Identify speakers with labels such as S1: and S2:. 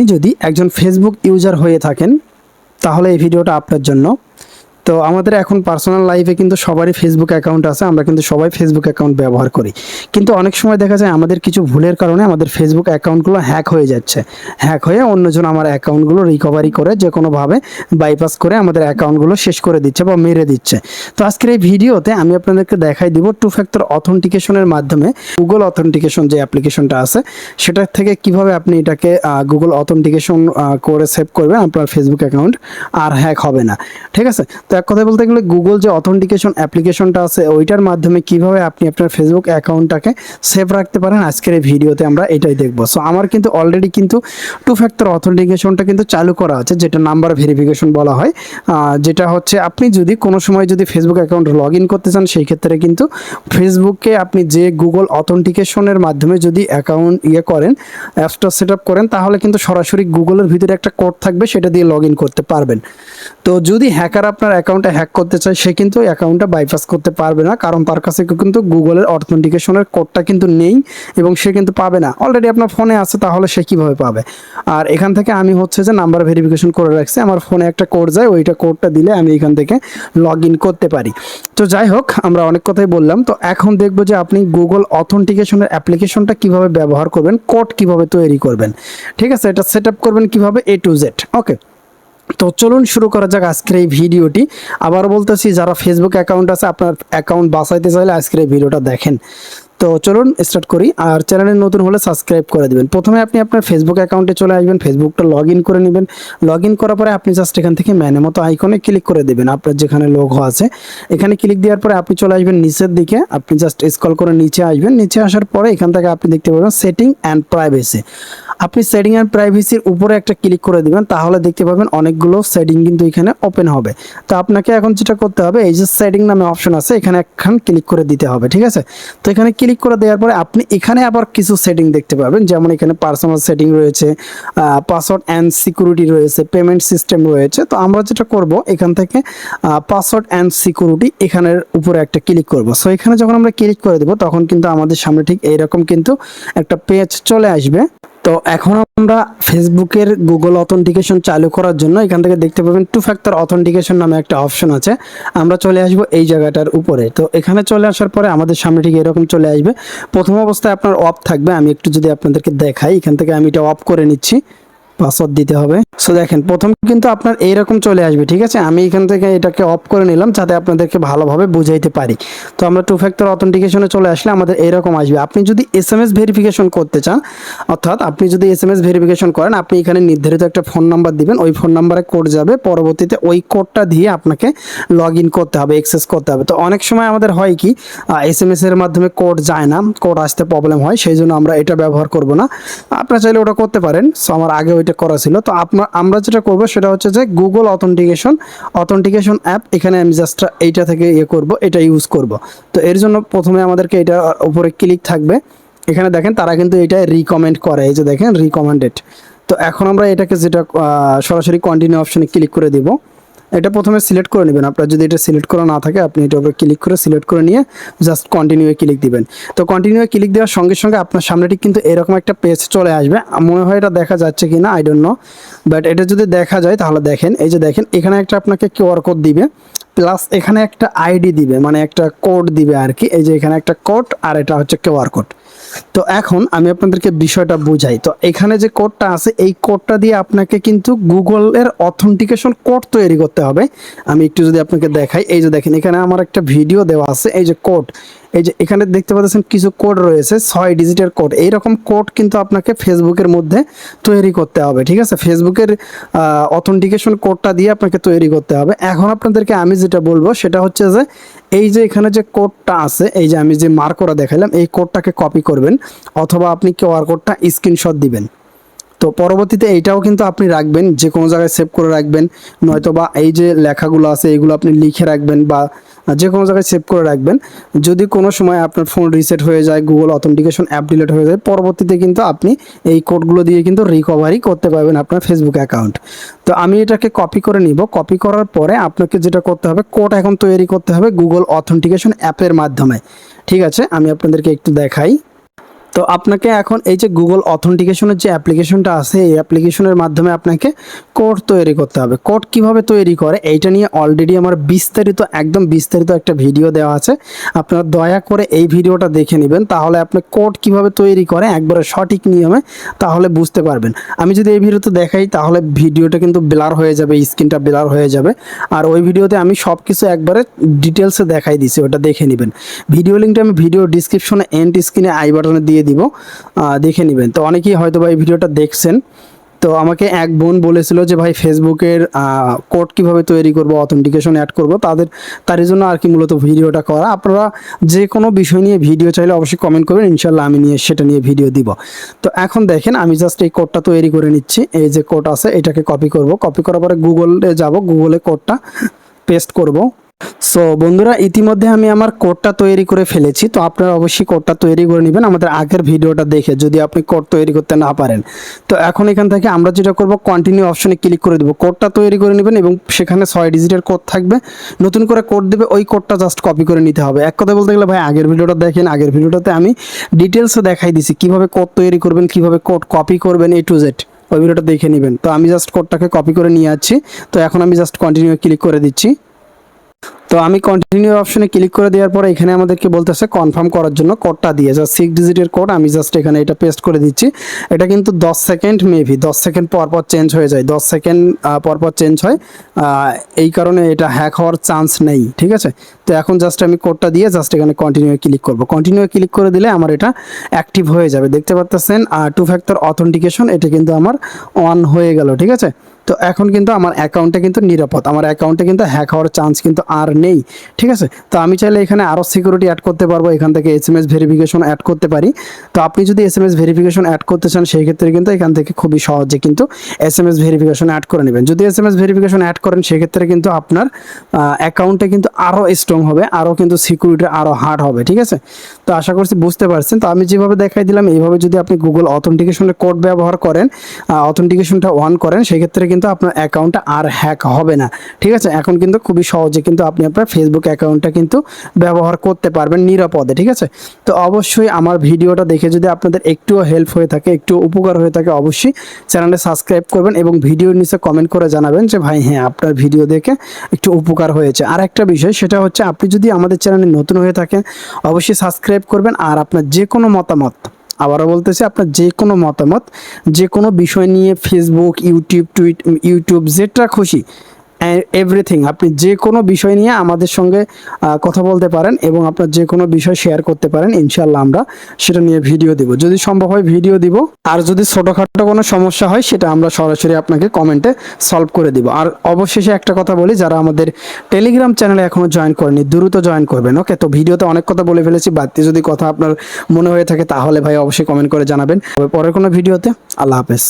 S1: আপনি যদি একজন ফেসবুক ইউজার হয়ে থাকেন তাহলে এই ভিডিওটা আপনার জন্য। তো আমাদের এখন পার্সোনাল লাইফে কিন্তু সবারই ফেসবুক অ্যাকাউন্ট আছে, আমরা কিন্তু সবাই ফেসবুক অ্যাকাউন্ট ব্যবহার করি। কিন্তু অনেক সময় দেখা যায় আমাদের কিছু ভুলের কারণে আমাদের ফেসবুক অ্যাকাউন্টগুলো হ্যাক হয়ে যাচ্ছে। হ্যাক হয়ে অন্যজন আমার অ্যাকাউন্টগুলো রিকভারি করে যে কোনোভাবে বাইপাস করে আমাদের অ্যাকাউন্টগুলো শেষ করে দিচ্ছে বা মেরে দিচ্ছে। তো আজকের এই ভিডিওতে আমি আপনাদেরকে দেখাই দিব টু ফ্যাক্টর অথেন্টিকেশনের মাধ্যমে গুগল অথেন্টিকেশন যে অ্যাপ্লিকেশনটা আছে সেটার থেকে কিভাবে আপনি এটাকে গুগল অথেন্টিকেশন করে সেভ করবেন, আপনার ফেসবুক অ্যাকাউন্ট আর হ্যাক হবে না। ঠিক আছে, তো এক কথা বলতে গেলে গুগল যে অথেন্টিকেশন অ্যাপ্লিকেশনটা আছে ওইটার মাধ্যমে কিভাবে আপনি আপনার ফেসবুক অ্যাকাউন্টটাকে সেভ রাখতে পারেন আজকের এই ভিডিওতে আমরা এটাই দেখব। সো আমার কিন্তু অলরেডি কিন্তু টু ফ্যাক্টর অথেন্টিকেশনটা কিন্তু চালু করা আছে, যেটা নাম্বার ভেরিফিকেশন বলা হয়। যেটা হচ্ছে আপনি যদি কোনো সময় যদি ফেসবুক অ্যাকাউন্ট লগ ইন করতে চান সেই ক্ষেত্রে কিন্তু ফেসবুকে আপনি যে গুগল অথেন্টিকেশনের মাধ্যমে যদি অ্যাকাউন্ট করেন, অ্যাপসটা সেট আপ করেন, তাহলে কিন্তু সরাসরি গুগলের ভিতরে একটা কোড থাকবে, সেটা দিয়ে লগ ইন করতে পারবেন। তো যদি হ্যাকার আপনার অ্যাকাউন্টে হ্যাক করতে চায় সে কিন্তু অ্যাকাউন্টটা বাইপাস করতে পারবে না, কারণ তার কাছে কিন্তু গুগলের অথেন্টিকেশনের কোডটা কিন্তু নেই এবং সে কিন্তু পাবে না। অলরেডি আপনার ফোনে আছে, তাহলে সে কিভাবে পাবে? আর এখান থেকে আমি হচ্ছে যে নাম্বার ভেরিফিকেশন করে রাখছি, আমার ফোনে একটা কোড যায়, ওইটা কোডটা দিলে আমি এখান থেকে লগ ইন করতে পারি। তো যাই হোক, আমরা অনেক কথাই বললাম। তো এখন দেখবো যে আপনি গুগল অথেন্টিকেশনের অ্যাপ্লিকেশনটা কিভাবে ব্যবহার করবেন, কোড কিভাবে তৈরি করবেন। ঠিক আছে, এটা সেট আপ করবেন কিভাবে A to Z। ওকে, তো চলুন শুরু করা যাক আজকের এই ভিডিওটি। আবার বলতেছি, যারা ফেসবুক অ্যাকাউন্ট আছে আপনার অ্যাকাউন্ট বাঁচাইতে চাইলে আজকের এই ভিডিওটা দেখেন। তো চলুন স্টার্ট করি। আর চ্যানেলে নতুন হলে সাবস্ক্রাইব করে দিবেন। প্রথমে আপনি আপনার ফেসবুক অ্যাকাউন্টে চলে আসবেন, ফেসবুকটা লগ ইন করে নেবেন। লগ ইন করার পরে আপনি জাস্ট এখান থেকে ম্যানের মতো আইকনে ক্লিক করে দেবেন, আপনার যেখানে লোগো আছে এখানে ক্লিক দেওয়ার পরে আপনি চলে আসবেন নিচের দিকে। আপনি জাস্ট স্ক্রল করে নিচে আসবেন, নিচে আসার পরে এখান থেকে আপনি দেখতে পাবেন সেটিং অ্যান্ড প্রাইভেসি। আপনি সেটিং অ্যান্ড প্রাইভেসির উপরে একটা ক্লিক করে দিবেন, তাহলে দেখতে পাবেন অনেকগুলো সেটিং কিন্তু এখানে ওপেন হবে। তো আপনাকে এখন যেটা করতে হবে, এই যে সেটিং নামে অপশন আছে এখানে একখান ক্লিক করে দিতে হবে। ঠিক আছে, তো এখানে ক্লিক করে দেওয়ার পরে আপনি এখানে আবার কিছু সেটিং দেখতে পাবেন, যেমন এখানে পার্সোনাল সেটিং রয়েছে, পাসওয়ার্ড অ্যান্ড সিকিউরিটি রয়েছে, পেমেন্ট সিস্টেম রয়েছে। তো আমরা যেটা করব এখান থেকে পাসওয়ার্ড অ্যান্ড সিকিউরিটি এখানের উপরে একটা ক্লিক করব। সো এখানে যখন আমরা ক্লিক করে দেব তখন কিন্তু আমাদের সামনে ঠিক এইরকম কিন্তু একটা পেজ চলে আসবে। তো এখন আমরা ফেসবুকের গুগল অথেন্টিকেশন চালু করার জন্য এখান থেকে দেখতে পাবেন টু ফ্যাক্টর অথেন্টিকেশন নামে একটা অপশন আছে। আমরা চলে আসব এই জায়গাটার উপরে। তো এখানে চলে আসার পরে আমাদের সামনে ঠিক এরকম চলে আসবে। প্রথম অবস্থায় আপনার অফ থাকবে, আমি একটু যদি আপনাদেরকে দেখাই, এখান থেকে আমি এটা অফ করে নিচ্ছি, পাসওয়ার্ড দিতে হবে। সো দেখেন প্রথম কিন্তু আপনার এইরকম চলে আসবে। ঠিক আছে, আমি এখান থেকে এটাকে অফ করে নিলাম যাতে আপনাদেরকে ভালোভাবে বুঝাইতে পারি। তো আমরা টু ফ্যাক্টর অথেন্টিকেশনে চলে আসলে আমাদের এইরকম আসবে। আপনি যদি SMS ভেরিফিকেশন করতে চান, অর্থাৎ আপনি যদি SMS ভেরিফিকেশন করেন, আপনি এখানে নির্ধারিত একটা ফোন নাম্বার দিবেন, ওই ফোন নাম্বারে কোড যাবে, পরবর্তীতে ওই কোডটা দিয়ে আপনাকে লগ ইন করতে হবে, অ্যাক্সেস করতে হবে। তো অনেক সময় আমাদের হয় কি SMS এর মাধ্যমে কোড যায় না, কোড আসতে প্রবলেম হয়, সেই জন্য আমরা এটা ব্যবহার করব না। আপনারা চাইলে ওটা করতে পারেন। সো আমার আগে ওইটা করা ছিল। তো আমরা যেটা করব সেটা হচ্ছে যে গুগল অথেন্টিকেশন অ্যাপ, এখানে আমি জাস্ট এইটা থেকে করব, এটা ইউজ করব। তো এর জন্য প্রথমে আমাদেরকে এটা উপরে ক্লিক থাকবে, এখানে দেখেন তারা কিন্তু এটা রিকমেন্ড করে, এই যে দেখেন রিকমেন্ডেড। তো এখন আমরা এটাকে যেটা সরাসরি কন্টিনিউ অপশনে ক্লিক করে দিব। এটা প্রথমে সিলেক্ট করে নেবেন, আপনার যদি এটা সিলেক্ট করা না থাকে আপনি এটার উপরে ক্লিক করে সিলেক্ট করে নিয়ে জাস্ট কন্টিনিউয়ে ক্লিক দিবেন। তো কন্টিনিউয়ে ক্লিক দেওয়ার সঙ্গে সঙ্গে আপনার সামনেটি কিন্তু এরকম একটা পেজ চলে আসবে। মনে হয় এটা দেখা যাচ্ছে কি না আই ডোন্ট নো, বাট এটা যদি দেখা যায় তাহলে দেখেন, এই যে দেখেন এখানে একটা আপনাকে QR কোড দিবে, প্লাস এখানে একটা আইডি দিবে, মানে একটা কোড দিবে আর কি। এই যে এখানে একটা কোড আর এটা হচ্ছে QR কোড। তো এখন আমি আপনাদেরকে বিষয়টা বুঝাই। তো এখানে যে কোডটা আছে এই কোডটা দিয়ে আপনাকে কিন্তু গুগলের অথেন্টিকেশন কোড তৈরি করতে হবে। আমি একটু যদি আপনাকে দেখাই, এই যে দেখেন এখানে আমার একটা ভিডিও দেওয়া আছে, এই যে কোড, এই যে এখানে দেখতে পাচ্ছেন কিছু কোড রয়েছে, 6 ডিজিটের কোড। এইরকম কোড কিন্তু আপনাকে ফেসবুকের মধ্যে তৈরি করতে হবে। ঠিক আছে, ফেসবুকের অথেন্টিকেশন কোডটা দিয়ে আপনাকে তৈরি করতে হবে। এখন আপনাদেরকে আমি যেটা বলবো সেটা হচ্ছে যে এই যে এখানে যে কোডটা আছে, এই যে আমি যে মার্ক করা দেখাইলাম, এই কোডটাকে কপি করবেন অথবা আপনি QR কোডটা স্ক্রিনশট দিবেন। তো পরবর্তীতে এইটাও কিন্তু আপনি রাখবেন, যে কোনো জায়গায় সেভ করে রাখবেন, নয়তো বা এই যে লেখাগুলো আছে এইগুলো আপনি লিখে রাখবেন বা যে কোনো জায়গায় সেভ করে রাখবেন। যদি কোনো সময় আপনার ফোন রিসেট হয়ে যায়, গুগল অথেন্টিকেশন অ্যাপ ডিলিট হয়ে যায়, পরবর্তীতে কিন্তু আপনি এই কোডগুলো দিয়ে কিন্তু রিকভারি করতে পারবেন আপনার ফেসবুক অ্যাকাউন্ট। তো আমি এটাকে কপি করে নিব। কপি করার পরে আপনাকে যেটা করতে হবে, কোড এখন তৈরি করতে হবে গুগল অথেন্টিকেশন অ্যাপের মাধ্যমে। ঠিক আছে, আমি আপনাদেরকে একটু দেখাই। তো আপনাকে এখন এই যে গুগল অথেন্টিকেশনের যে অ্যাপ্লিকেশনটা আছে, এই অ্যাপ্লিকেশনের মাধ্যমে আপনাকে কোড তৈরি করতে হবে। কোড কিভাবে তৈরি করে এইটা নিয়ে অলরেডি আমার বিস্তারিত, একদম বিস্তারিত একটা ভিডিও দেওয়া আছে। আপনারা দয়া করে এই ভিডিওটা দেখে নেবেন, তাহলে আপনি কোড কিভাবে তৈরি করে একবারে সঠিক নিয়মে তাহলে বুঝতে পারবেন। আমি যদি এই ভিডিওতে দেখাই তাহলে ভিডিওটা কিন্তু ব্লার হয়ে যাবে, স্ক্রিনটা ব্লার হয়ে যাবে। আর ওই ভিডিওতে আমি সব কিছু একবারে ডিটেলসে দেখাই দিছি, ওটা দেখে নেবেন। ভিডিও লিঙ্কটা আমি ভিডিও ডিসক্রিপশনে এন্ড স্ক্রিনে আই বাটনে দিয়ে দিব, দেখে নেবেন। তো অনেকেই হয়তো বা এই ভিডিওটা দেখছেন। তো আমাকে এক বোন বলেছিল যে ভাই ফেসবুকের কোড কিভাবে তৈরি করব, অথেন্টিকেশন অ্যাড করব, তার জন্য আর কি মূলত ভিডিওটা করা। আপনারা যে কোনো বিষয় নিয়ে ভিডিও চাইলে অবশ্যই কমেন্ট করবেন, ইনশাল্লাহ আমি সেটা নিয়ে ভিডিও দিব। তো এখন দেখেন আমি জাস্ট এই কোডটা তৈরি করে নিচ্ছি। এই যে কোড আছে এটাকে কপি করব, কপি করার পরে গুগলে যাব, গুগলে কোডটা পেস্ট করব। সো বন্ধুরা, ইতিমধ্যে আমি আমার কোডটা তৈরি করে ফেলেছি। তো আপনারা অবশ্যই কোডটা তৈরি করে নেবেন আমাদের আগের ভিডিওটা দেখে, যদি আপনি কোড তৈরি করতে না পারেন। তো এখন এখান থেকে আমরা যেটা করব, কন্টিনিউ অপশনে ক্লিক করে দেবো। কোডটা তৈরি করে নেবেন এবং সেখানে 6 ডিজিটের কোড থাকবে, নতুন করে কোড দেবে, ওই কোডটা জাস্ট কপি করে নিতে হবে। এক কথা বলতে গেলে ভাই আগের ভিডিওটা দেখেন, আগের ভিডিওটাতে আমি ডিটেলসে দেখাই দিছি কিভাবে কোড তৈরি করবেন, কিভাবে কোড কপি করবেন, A to Z। ওই ভিডিওটা দেখে নেবেন। তো আমি জাস্ট কোডটাকে কপি করে নিয়ে যাচ্ছি। তো এখন আমি জাস্ট কন্টিনিউ ক্লিক করে দিচ্ছি। তো আমি কন্টিনিউ অপশনে ক্লিক করে দেওয়ার পরে এখানে আমাদেরকে বলতেছে কনফার্ম করার জন্য কোডটা দিয়ে, জাস্ট 6 ডিজিটের কোড আমি জাস্ট এখানে এটা পেস্ট করে দিচ্ছি। এটা কিন্তু 10 সেকেন্ড, মেবি 10 সেকেন্ড পর পর চেঞ্জ হয়ে যায়, 10 সেকেন্ড পর পর চেঞ্জ হয়। এই কারণে এটা হ্যাক হওয়ার চান্স নেই, ঠিক আছে। তো এখন জাস্ট আমি কোডটা দিয়ে জাস্ট এখানে কন্টিনিউ ক্লিক করব। কন্টিনিউ ক্লিক করে দিলে আমার এটা অ্যাক্টিভ হয়ে যাবে, দেখতে পাচ্ছেন। টু ফ্যাক্টর অথেন্টিকেশন এটা কিন্তু আমার অন হয়ে গেল, ঠিক আছে। তো এখন কিন্তু আমার অ্যাকাউন্টটা কিন্তু নিরাপদ, আমার অ্যাকাউন্টে কিন্তু হ্যাক হওয়ার চান্স কিন্তু আর নেই, ঠিক আছে। তো আমি চাইলে এখানে আরও সিকিউরিটি অ্যাড করতে পারবো, এখান থেকে SMS ভেরিফিকেশন অ্যাড করতে পারি। তো আপনি যদি SMS ভেরিফিকেশন অ্যাড করতে চান সেই ক্ষেত্রে কিন্তু এখান থেকে খুবই সহজে কিন্তু SMS ভেরিফিকেশন অ্যাড করে নেবেন। যদি SMS ভেরিফিকেশন অ্যাড করেন সেক্ষেত্রে কিন্তু আপনার অ্যাকাউন্টে কিন্তু আরও স্ট্রং হবে, আরও কিন্তু সিকিউরিটি আরও হার্ড হবে, ঠিক আছে। তো আশা করছি বুঝতে পারছেন। তো আমি যেভাবে দেখাই দিলাম এইভাবে যদি আপনি গুগল অথেন্টিকেশনের কোড ব্যবহার করেন, অথেন্টিকেশনটা অন করেন, সেক্ষেত্রে কিন্তু আপনার অ্যাকাউন্টটা আর হ্যাক হবে না, ঠিক আছে। এখন কিন্তু খুবই সহজে কিন্তু আপনি আপনার ফেসবুক অ্যাকাউন্টটা কিন্তু ব্যবহার করতে পারবেন নিরাপদে, ঠিক আছে। তো অবশ্যই আমার ভিডিওটা দেখে যদি আপনাদের একটুও হেল্প হয়ে থাকে, একটু উপকার হয়ে থাকে, অবশ্যই চ্যানেলটা সাবস্ক্রাইব করবেন এবং ভিডিওর নিচে কমেন্ট করে জানাবেন যে ভাই হ্যাঁ আপনার ভিডিও দেখে একটু উপকার হয়েছে। আর একটা বিষয় সেটা হচ্ছে, আপনি যদি আমাদের চ্যানেলে নতুন হয়ে থাকেন অবশ্যই সাবস্ক্রাইব করবেন। আর আপনার যে কোনো মতামত, আবারও বলতেছি, আপনার যে কোনো মতামত, যে কোনো বিষয় নিয়ে ফেসবুক, ইউটিউব যেটা খুশি, এভরিথিং, আপনি যে কোনো বিষয় নিয়ে আমাদের সঙ্গে কথা বলতে পারেন এবং আপনার যে কোনো বিষয় শেয়ার করতে পারেন। ইনশাল্লাহ আমরা সেটা নিয়ে ভিডিও দিব, যদি সম্ভব হয় ভিডিও দিব। আর যদি ছোটোখাটো কোনো সমস্যা হয় সেটা আমরা সরাসরি আপনাকে কমেন্টে সলভ করে দিব। আর অবশেষে একটা কথা বলি, যারা আমাদের টেলিগ্রাম চ্যানেলে এখনও জয়েন করেনি দ্রুত জয়েন করবেন, ওকে। তো ভিডিওতে অনেক কথা বলে ফেলেছি, বাড়তি যদি কথা আপনার মনে হয়ে থাকে তাহলে ভাই অবশ্যই কমেন্ট করে জানাবেন। পরের কোনো ভিডিওতে, আল্লাহ হাফেজ।